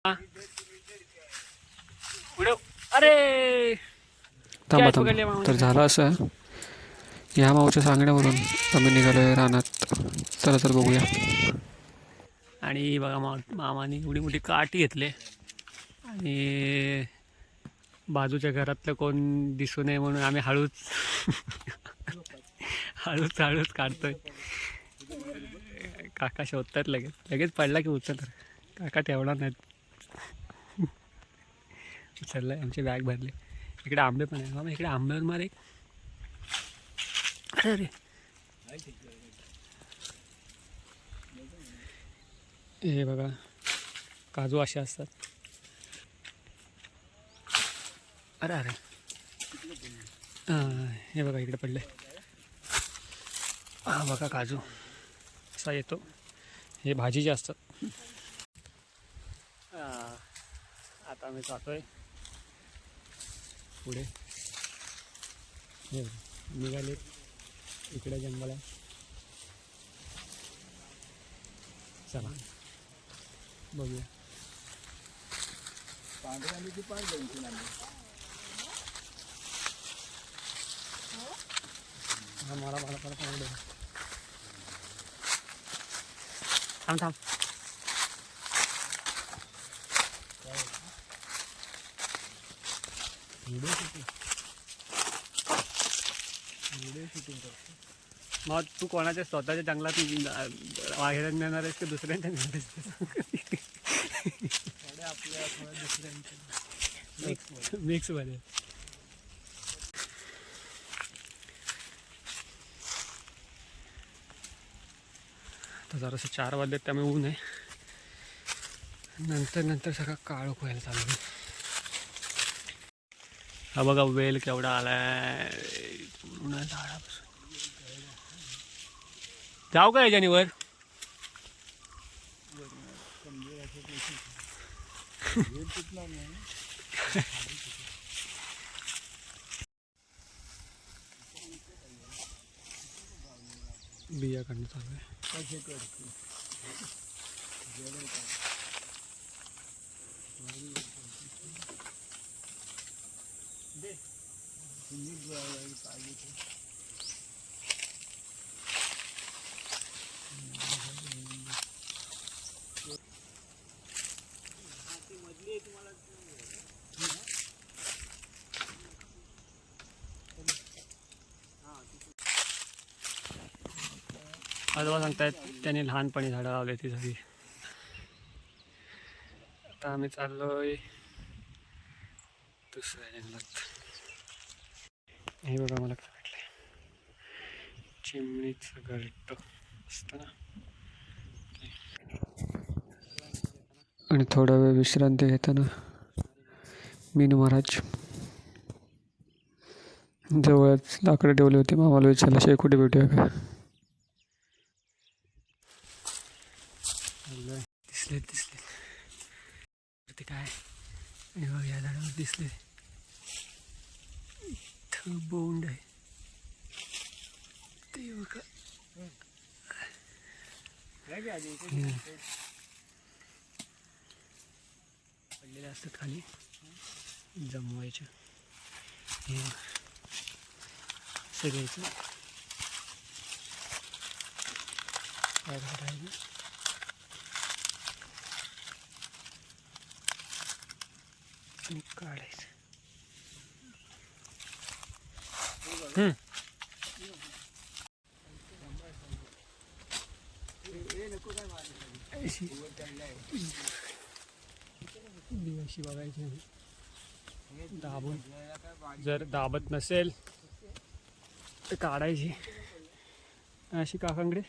अरे थांबा थांबा. तर झालं असं, ह्या माऊच्या सांगण्यावरून आम्ही निघालोय रानात. चला चल बघूया. आणि बघा मामाने एवढी मोठी काठी घेतले आणि बाजूच्या घरातलं कोण दिसू नये म्हणून आम्ही हळूच हळूच हळूच काढतोय. काका शोधतात, लगेच लगेच पडला की उचलतात. काका ठेवणार नाहीत. उचललाय, आमची बॅग भरली. इकडे आंबे पण आहे मामा, इकडे आंब्यावर मार एक. अरे अरे हे बघा, काजू असे असतात. अरे अरे हे बघा इकडे पडले. हा बघा काजू असा येतो. हे भाजीचे असतात. आता आम्ही जातोय पुढे. हे निघाले, इकडे जंगल आहे. चला बघूया. मला मला परत थांब थांब. मग तू कोणाच्या स्वतःच्या जंगलात बाहेर नेणार आहेस की दुसऱ्यांच्या नेणार आहेस? मिक्स मध्ये. तर जरासं 4 वाजलेत, त्यामुळे ऊन आहे. नंतर सगळं काळोख व्हायला चालू आहे. हा बघा वेल केवढा आलाय पूर्ण झाडापासून. जाऊ का याच्यानी वर? बिया काढणं चालू आहे. आजोबा सांगतायत त्यांनी लहानपणी झाडं लावली ती सगळी. आता आम्ही चाललोय दुसऱ्या जंगलात. हे बघा मला काय वाटलंय, चिमणीचं घरटं असतं ना. आणि थोडा वेळ विश्रांती घेताना मीनू महाराज जवळच लाकडं ठेवली होती. मामाला विचारलं शेकोटी भेटूया का. दिसले ते काय. आणि बघ या झाडावर दिसले इथं बोंड आहे ते बघा. पडलेले असतात खाली, जमवायचे. हे सगळ्याचं आणि काढायचं. अशी बघायची, दाबून. जर दाबत नसेल तर काढायची. अशी काकांकडे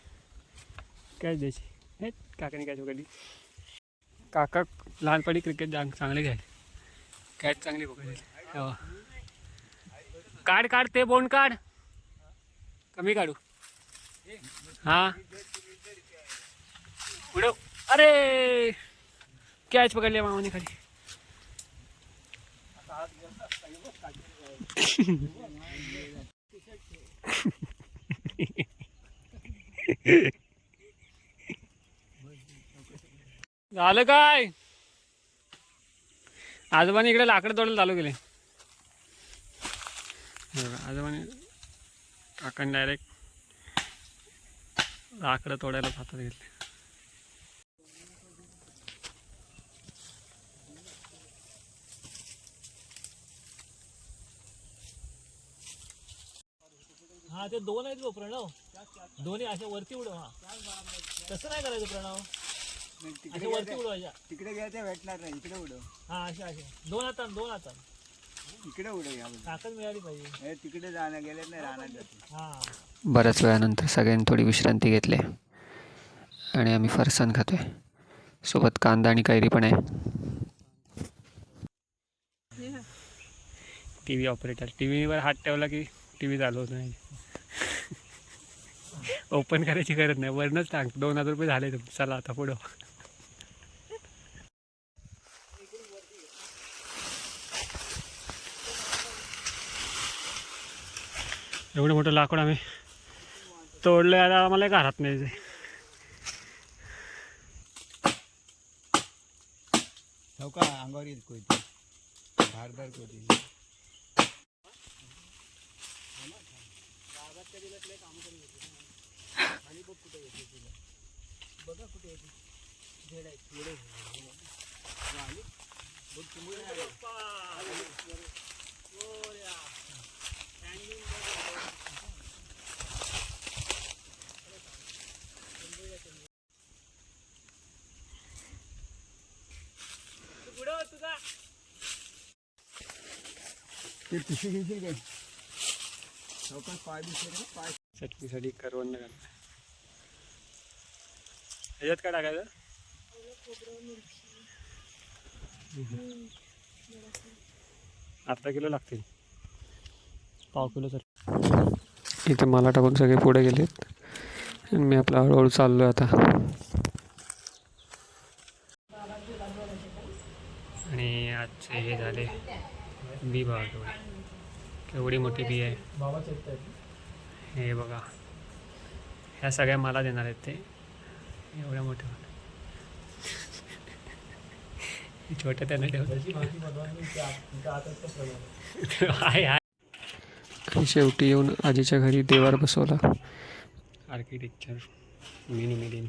कॅच द्यायची. हे काकाने कॅच पकडली. काका लहानपणी क्रिकेट चांगले घ्यायचे. कॅच चांगली पकडायची. काढ काढ ते बोंड काढ. कमी काढू. हां उडव. अरे कॅच पकडले मामाने खाली. झालं काय? आजोबाने इकडे लाकडं तोडायला चालू केले. हे बघा, आजोबाने काकांनी डायरेक्ट लाकडं तोडायला हातात घेतले. हा ते दोन आहेत गो प्रणव, दोन्ही असे वरती उडव. हा तसं नाही करायचं प्रणव, असे वरती उडवायच्या. तिकडे गेलं ते भेटणार नाही, इकडे उडव. हा असे असे दोन हातात इकडे उडव या ताकद मिळाली पाहिजे. हे तिकडे जाणं गेले नाही राहणार जाते. हा बऱ्याच वेळानंतर सगळ्यांनी थोडी विश्रांती घेतली आणि आम्ही फरसाण खातोय. सोबत कांदा आणि कैरी पण आहे. टी व्ही ऑपरेटर टी व्हीवर हात ठेवला की टी व्ही चालू होत नाही. ओपन करायची गरज नाही, वरनच टाक. 2000 रुपये झाले तुमचे. चला आता पुढं. एवढं मोठं लाकूड आम्ही तोडलं. आता आम्हाला घरात नाही जायचं. हो का अंगावर येईल कोयती, धारदार कोयती. ते पिशवी घेशील काय? चौकात पाय दिसले ना, पाय चटणीसाठी करवंद घाल. ह्याच्यात काय टाकायचं? अर्धा किलो लागतील. पाव किलो चटणी. इथे मला टाकून सगळे पुढे गेलेत आणि मी आपला हळूहळू चाललो आता. आणि आजचे हे झाले बी बघा केवढी मोठी बी आहे. हे बघा, ह्या सगळ्या मला देणार आहेत ते. एवढ्या मोठ्या छोट्या त्यांना ठेवतात. आहे आणि शेवटी येऊन आजीच्या घरी देवार बसवला. Architecture mini million.